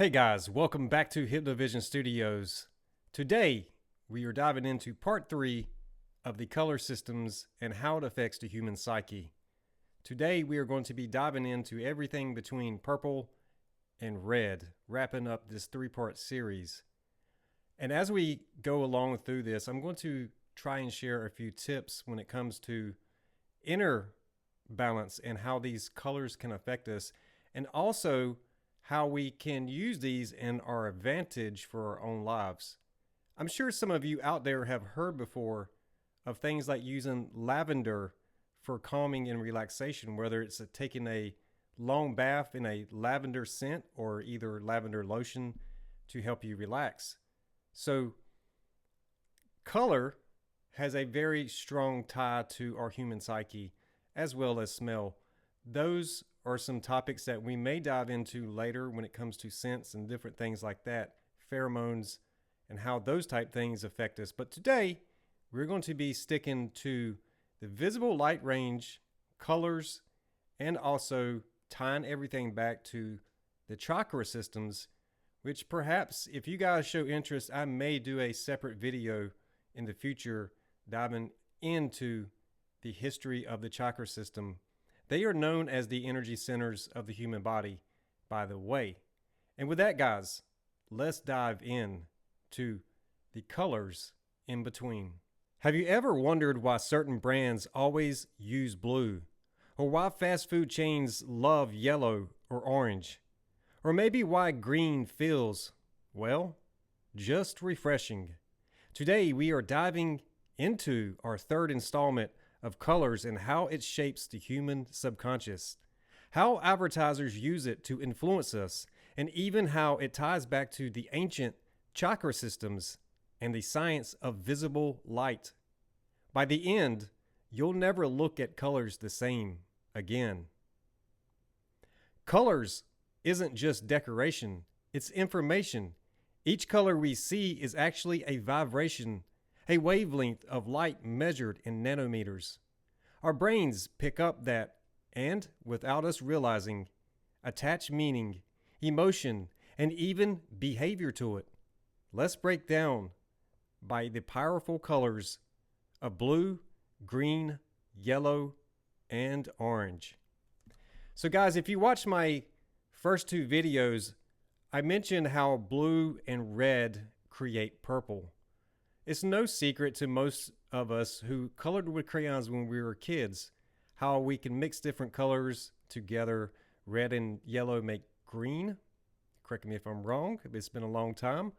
Hey guys, welcome back to Hypnovision Studios. Today, we are diving into part 3 of the color systems and how it affects the human psyche. Today, we are going to be diving into everything between purple and red, wrapping up this 3-part series. And as we go along through this, I'm going to try and share a few tips when it comes to inner balance and how these colors can affect us, and also how we can use these in our advantage for our own lives. I'm sure some of you out there have heard before of things like using lavender for calming and relaxation, whether it's taking a long bath in a lavender scent or either lavender lotion to help you relax. So color has a very strong tie to our human psyche as well as smell. Those are some topics that we may dive into later when it comes to scents and different things like that, pheromones, and how those type things affect us. But today, we're going to be sticking to the visible light range, colors, and also tying everything back to the chakra systems, which perhaps if you guys show interest, I may do a separate video in the future diving into the history of the chakra system. They are known as the energy centers of the human body, by the way. And with that, guys, let's dive in to the colors in between. Have you ever wondered why certain brands always use blue? Or why fast food chains love yellow or orange? Or maybe why green feels, well, just refreshing? Today, we are diving into our third installment of colors and how it shapes the human subconscious, how advertisers use it to influence us, and even how it ties back to the ancient chakra systems and the science of visible light. By the end, you'll never look at colors the same again. Colors isn't just decoration, it's information. Each color we see is actually a vibration, a wavelength of light measured in nanometers. Our brains pick up that and, without us realizing, attach meaning, emotion, and even behavior to it. Let's break down by the powerful colors of blue, green, yellow, and orange. So guys, if you watch my first 2 videos, I mentioned how blue and red create purple. It's no secret to most of us who colored with crayons when we were kids, how we can mix different colors together. Red and yellow make green. Correct me if I'm wrong, it's been a long time.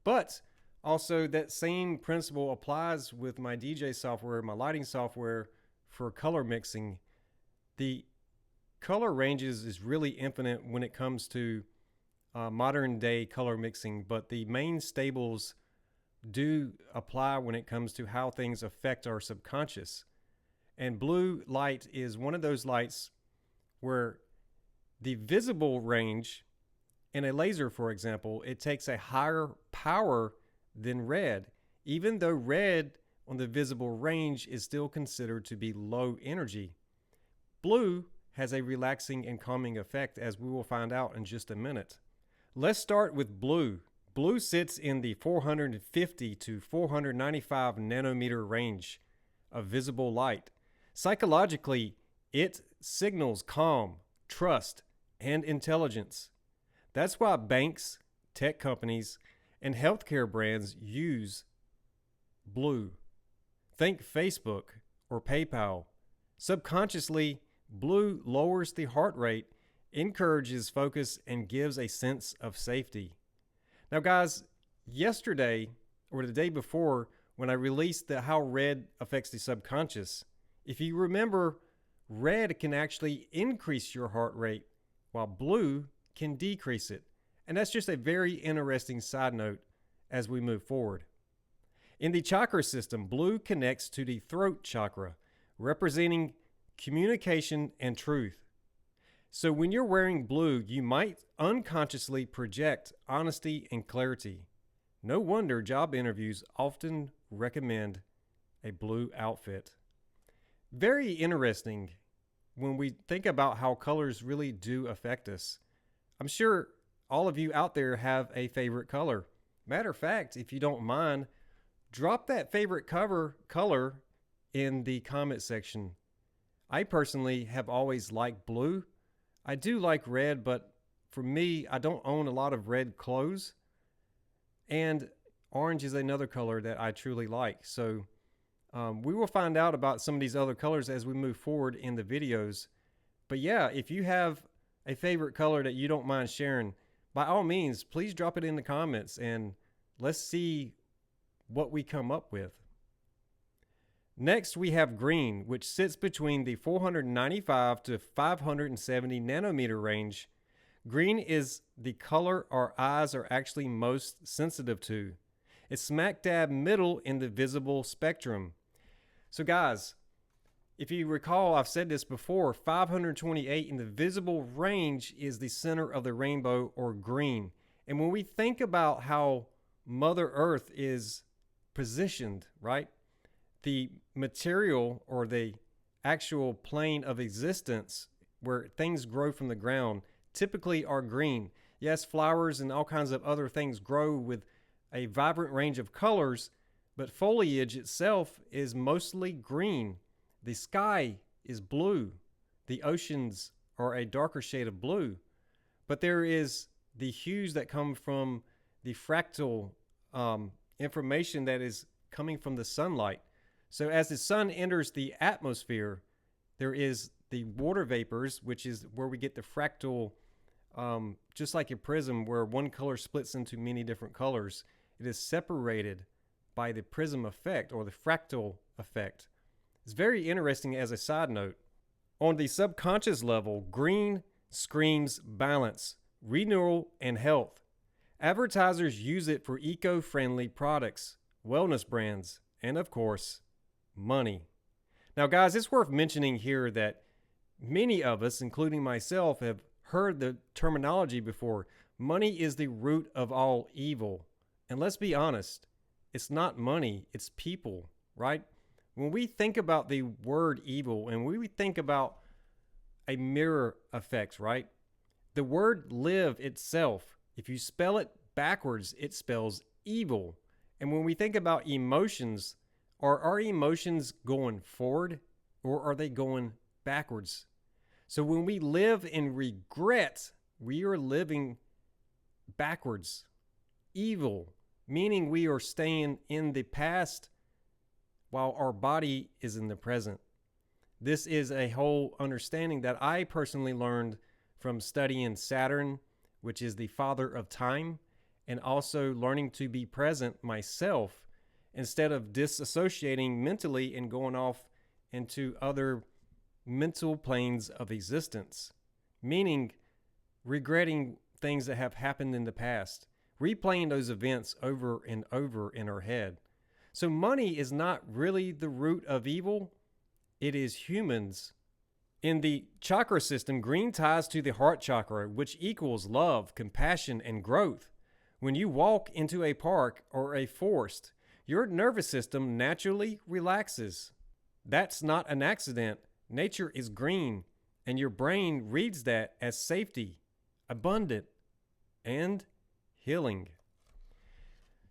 But also that same principle applies with my DJ software, my lighting software for color mixing. The color ranges is really infinite when it comes to modern day color mixing, but the main stables do apply when it comes to how things affect our subconscious. And blue light is one of those lights where the visible range in a laser, for example, it takes a higher power than red, even though red on the visible range is still considered to be low energy. Blue has a relaxing and calming effect, as we will find out in just a minute. Let's start with blue. Blue sits in the 450 to 495 nanometer range of visible light. Psychologically, it signals calm, trust, and intelligence. That's why banks, tech companies, and healthcare brands use blue. Think Facebook or PayPal. Subconsciously, blue lowers the heart rate, encourages focus, and gives a sense of safety. Now guys, yesterday or the day before when I released the how red affects the subconscious, if you remember, red can actually increase your heart rate while blue can decrease it. And that's just a very interesting side note as we move forward. In the chakra system, blue connects to the throat chakra, representing communication and truth. So when you're wearing blue, you might unconsciously project honesty and clarity. No wonder job interviews often recommend a blue outfit. Very interesting when we think about how colors really do affect us. I'm sure all of you out there have a favorite color. Matter of fact, if you don't mind, drop that favorite color in the comment section. I personally have always liked blue. I do like red, but for me, I don't own a lot of red clothes. And orange is another color that I truly like. So we will find out about some of these other colors as we move forward in the videos. But yeah, if you have a favorite color that you don't mind sharing, by all means, please drop it in the comments and let's see what we come up with. Next, we have green, which sits between the 495 to 570 nanometer range. Green is the color our eyes are actually most sensitive to. It's smack dab middle in the visible spectrum. So guys, if you recall, I've said this before, 528 in the visible range is the center of the rainbow, or green. And when we think about how Mother Earth is positioned, right? The material or the actual plane of existence where things grow from the ground typically are green. Yes, flowers and all kinds of other things grow with a vibrant range of colors, but foliage itself is mostly green. The sky is blue. The oceans are a darker shade of blue. But there is the hues that come from the fractal information that is coming from the sunlight. So as the sun enters the atmosphere, there is the water vapors, which is where we get the fractal, just like a prism where one color splits into many different colors. It is separated by the prism effect or the fractal effect. It's very interesting as a side note. On the subconscious level, green screams balance, renewal, and health. Advertisers use it for eco-friendly products, wellness brands, and of course, money. Now guys, it's worth mentioning here that many of us, including myself, have heard the terminology before. Money is the root of all evil. And let's be honest, it's not money, it's people, right? When we think about the word evil and we think about a mirror effect, right? The word live itself, if you spell it backwards, it spells evil. And when we think about emotions, are our emotions going forward or are they going backwards? So when we live in regret, we are living backwards. Evil, meaning we are staying in the past while our body is in the present. This is a whole understanding that I personally learned from studying Saturn, which is the father of time, and also learning to be present myself instead of disassociating mentally and going off into other mental planes of existence, meaning regretting things that have happened in the past, replaying those events over and over in our head. So money is not really the root of evil. It is humans. In the chakra system, green ties to the heart chakra, which equals love, compassion, and growth. When you walk into a park or a forest, your nervous system naturally relaxes. That's not an accident. Nature is green, and your brain reads that as safety, abundant, and healing.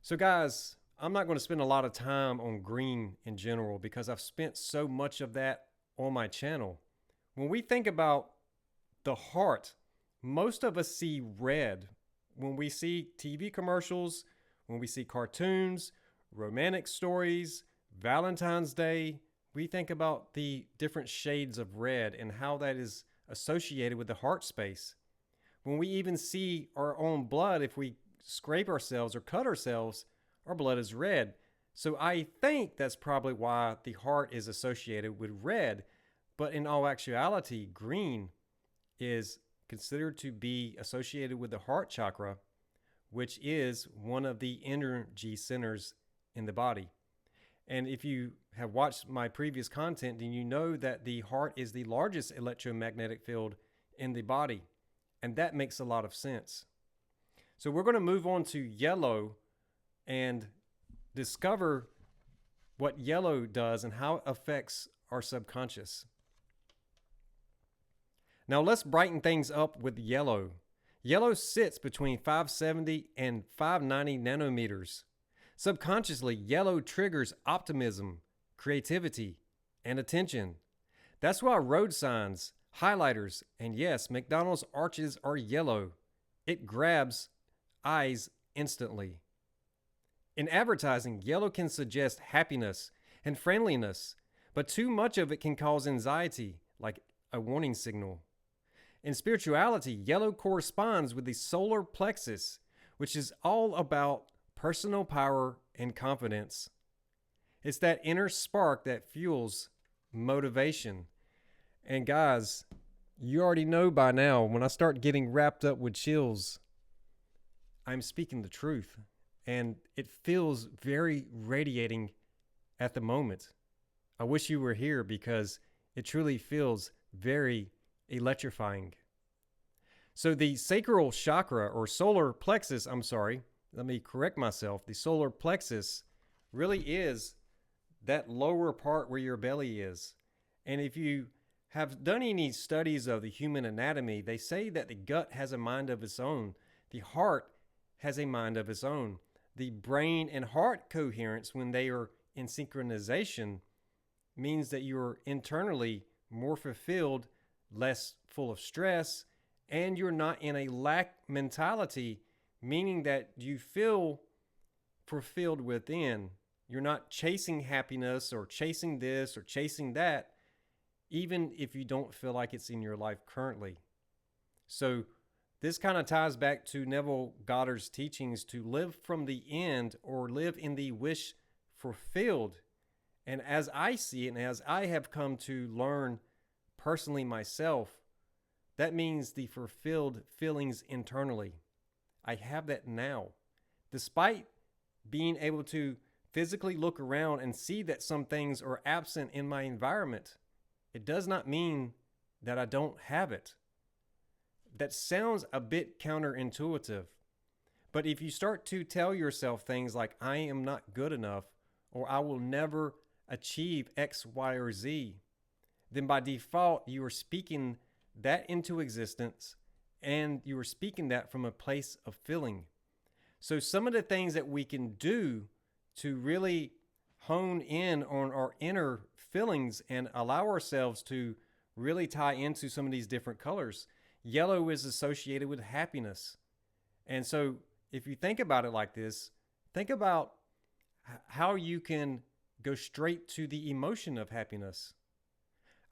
So guys, I'm not going to spend a lot of time on green in general because I've spent so much of that on my channel. When we think about the heart, most of us see red. When we see TV commercials, when we see cartoons, romantic stories, Valentine's Day, we think about the different shades of red and how that is associated with the heart space. When we even see our own blood, if we scrape ourselves or cut ourselves, our blood is red. So I think that's probably why the heart is associated with red. But in all actuality, green is considered to be associated with the heart chakra, which is one of the energy centers in the body. And if you have watched my previous content, then you know that the heart is the largest electromagnetic field in the body. And that makes a lot of sense. So we're going to move on to yellow and discover what yellow does and how it affects our subconscious. Now let's brighten things up with yellow. Yellow sits between 570 and 590 nanometers. Subconsciously, yellow triggers optimism, creativity, and attention. That's why road signs, highlighters, and yes, McDonald's arches are yellow. It grabs eyes instantly. In advertising, yellow can suggest happiness and friendliness, but too much of it can cause anxiety, like a warning signal. In spirituality, yellow corresponds with the solar plexus, which is all about personal power and confidence. It's that inner spark that fuels motivation. And guys, you already know by now, when I start getting wrapped up with chills, I'm speaking the truth. And it feels very radiating at the moment. I wish you were here because it truly feels very electrifying. So the sacral chakra or solar plexus, let me correct myself. The solar plexus really is that lower part where your belly is. And if you have done any studies of the human anatomy, they say that the gut has a mind of its own. The heart has a mind of its own. The brain and heart coherence, when they are in synchronization, means that you're internally more fulfilled, less full of stress, and you're not in a lack mentality, meaning that you feel fulfilled within. You're not chasing happiness or chasing this or chasing that, even if you don't feel like it's in your life currently. So this kind of ties back to Neville Goddard's teachings to live from the end or live in the wish fulfilled. And as I see it, and as I have come to learn personally myself, that means the fulfilled feelings internally. I have that now. Despite being able to physically look around and see that some things are absent in my environment, it does not mean that I don't have it. That sounds a bit counterintuitive. But if you start to tell yourself things like, I am not good enough, or I will never achieve X, Y, or Z, then by default, you are speaking that into existence, and you are speaking that from a place of feeling. So some of the things that we can do to really hone in on our inner feelings and allow ourselves to really tie into some of these different colors. Yellow is associated with happiness. And so if you think about it like this, think about how you can go straight to the emotion of happiness.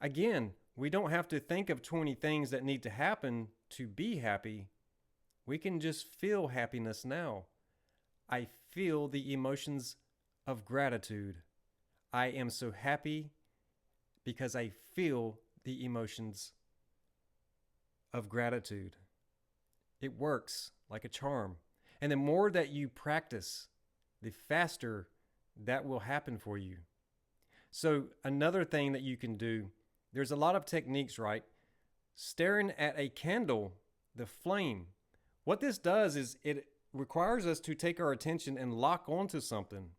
Again, we don't have to think of 20 things that need to happen to be happy. We can just feel happiness now. I feel the emotions of gratitude. I am so happy because I feel the emotions of gratitude. It works like a charm. And the more that you practice, the faster that will happen for you. So another thing that you can do, there's a lot of techniques, right? Staring at a candle, the flame. What this does is it requires us to take our attention and lock onto something.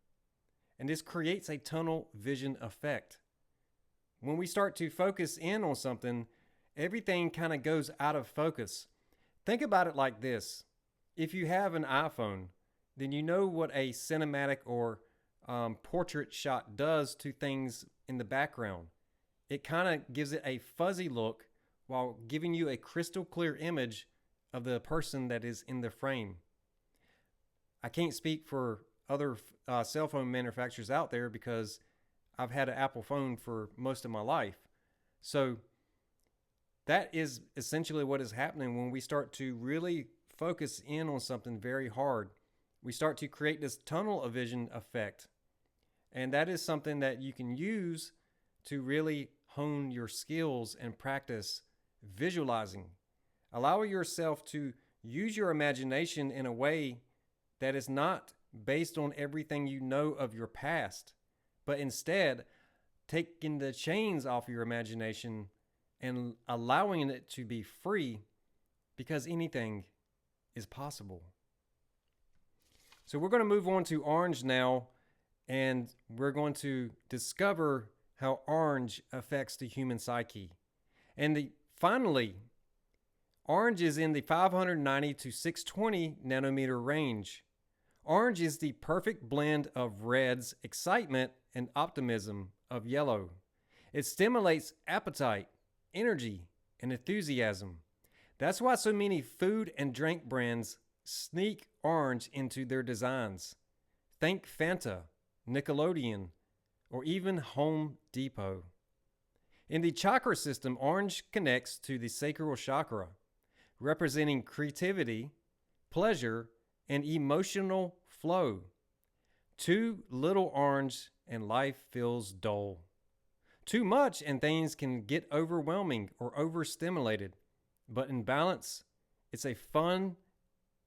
And this creates a tunnel vision effect. When we start to focus in on something, everything kind of goes out of focus. Think about it like this. If you have an iPhone, then you know what a cinematic or portrait shot does to things in the background. It kind of gives it a fuzzy look while giving you a crystal clear image of the person that is in the frame. I can't speak for other cell phone manufacturers out there because I've had an Apple phone for most of my life. So that is essentially what is happening when we start to really focus in on something very hard. We start to create this tunnel of vision effect. And that is something that you can use to really hone your skills and practice visualizing. Allow yourself to use your imagination in a way that is not based on everything you know of your past, but instead taking the chains off your imagination and allowing it to be free, because anything is possible. So we're going to move on to orange now, and we're going to discover how orange affects the human psyche. And finally, Orange is in the 590 to 620 nanometer range. Orange is the perfect blend of red's excitement and optimism of yellow. It stimulates appetite, energy, and enthusiasm. That's why so many food and drink brands sneak orange into their designs. Think Fanta, Nickelodeon, or even Home Depot. In the chakra system, orange connects to the sacral chakra, representing creativity, pleasure, and emotional flow. Too little orange and life feels dull. Too much and things can get overwhelming or overstimulated. But in balance, it's a fun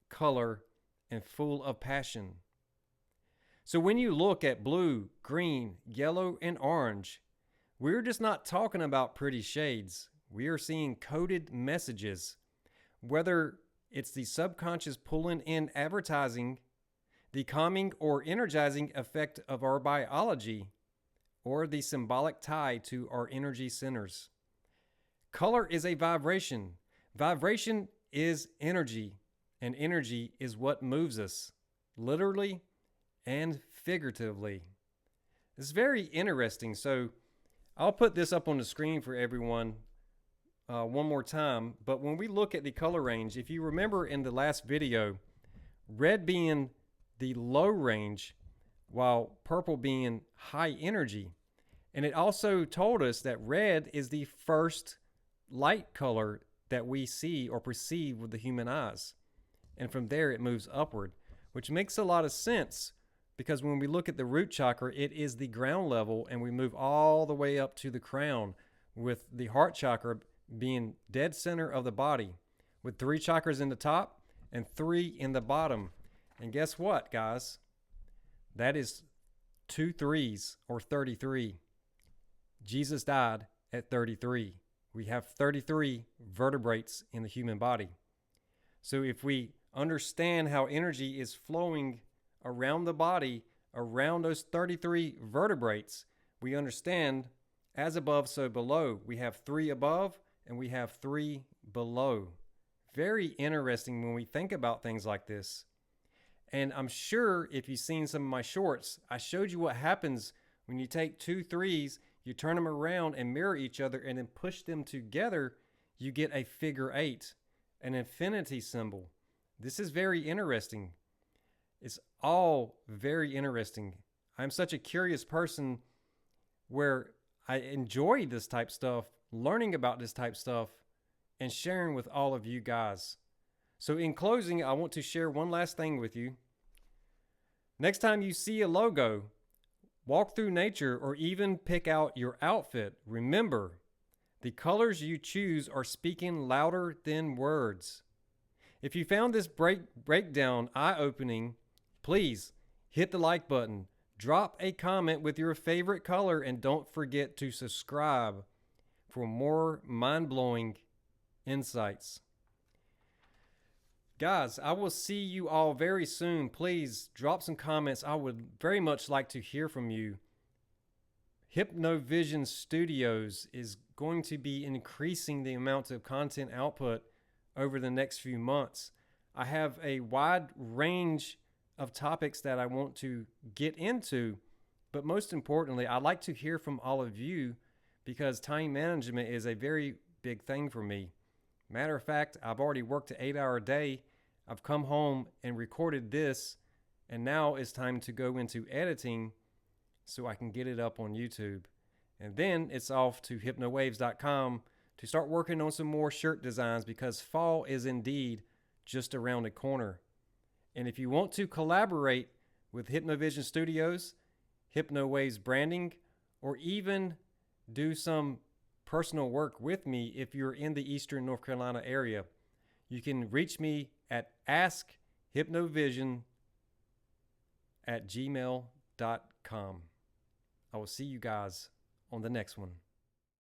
color and full of passion. So when you look at blue, green, yellow, and orange, we're just not talking about pretty shades. We are seeing coded messages. Whether it's the subconscious pulling in advertising, the calming or energizing effect of our biology, or the symbolic tie to our energy centers. Color is a vibration. Vibration is energy, and energy is what moves us, literally and figuratively. It's very interesting. So I'll put this up on the screen for everyone one more time. But when we look at the color range, if you remember in the last video, red being the low range, while purple being high energy. And it also told us that red is the first light color that we see or perceive with the human eyes. And from there it moves upward, which makes a lot of sense because when we look at the root chakra, it is the ground level and we move all the way up to the crown, with the heart chakra being dead center of the body, with 3 chakras in the top and 3 in the bottom. And guess what, guys? That is 2 3s, or 33. Jesus died at 33. We have 33 vertebrates in the human body. So if we understand how energy is flowing around the body, around those 33 vertebrates, we understand as above, so below. We have 3 above and we have 3 below. Very interesting when we think about things like this. And I'm sure if you've seen some of my shorts, I showed you what happens when you take 2 3s, you turn them around and mirror each other and then push them together, you get a figure 8, an infinity symbol. This is very interesting. It's all very interesting. I'm such a curious person where I enjoy this type stuff, learning about this type stuff, and sharing with all of you guys. So in closing, I want to share one last thing with you. Next time you see a logo, walk through nature, or even pick out your outfit, remember, the colors you choose are speaking louder than words. If you found this breakdown eye-opening, please hit the like button, drop a comment with your favorite color, and don't forget to subscribe for more mind-blowing insights. Guys, I will see you all very soon. Please drop some comments. I would very much like to hear from you. Hypnovision Studios is going to be increasing the amount of content output over the next few months. I have a wide range of topics that I want to get into, but most importantly, I'd like to hear from all of you because time management is a very big thing for me. Matter of fact, I've already worked an 8-hour day. I've come home and recorded this, and now it's time to go into editing so I can get it up on YouTube. And then it's off to hypnowaves.com to start working on some more shirt designs because fall is indeed just around the corner. And if you want to collaborate with Hypnovision Studios, Hypnowaves branding, or even do some personal work with me if you're in the Eastern North Carolina area, you can reach me at askhypnovision@gmail.com. I will see you guys on the next one.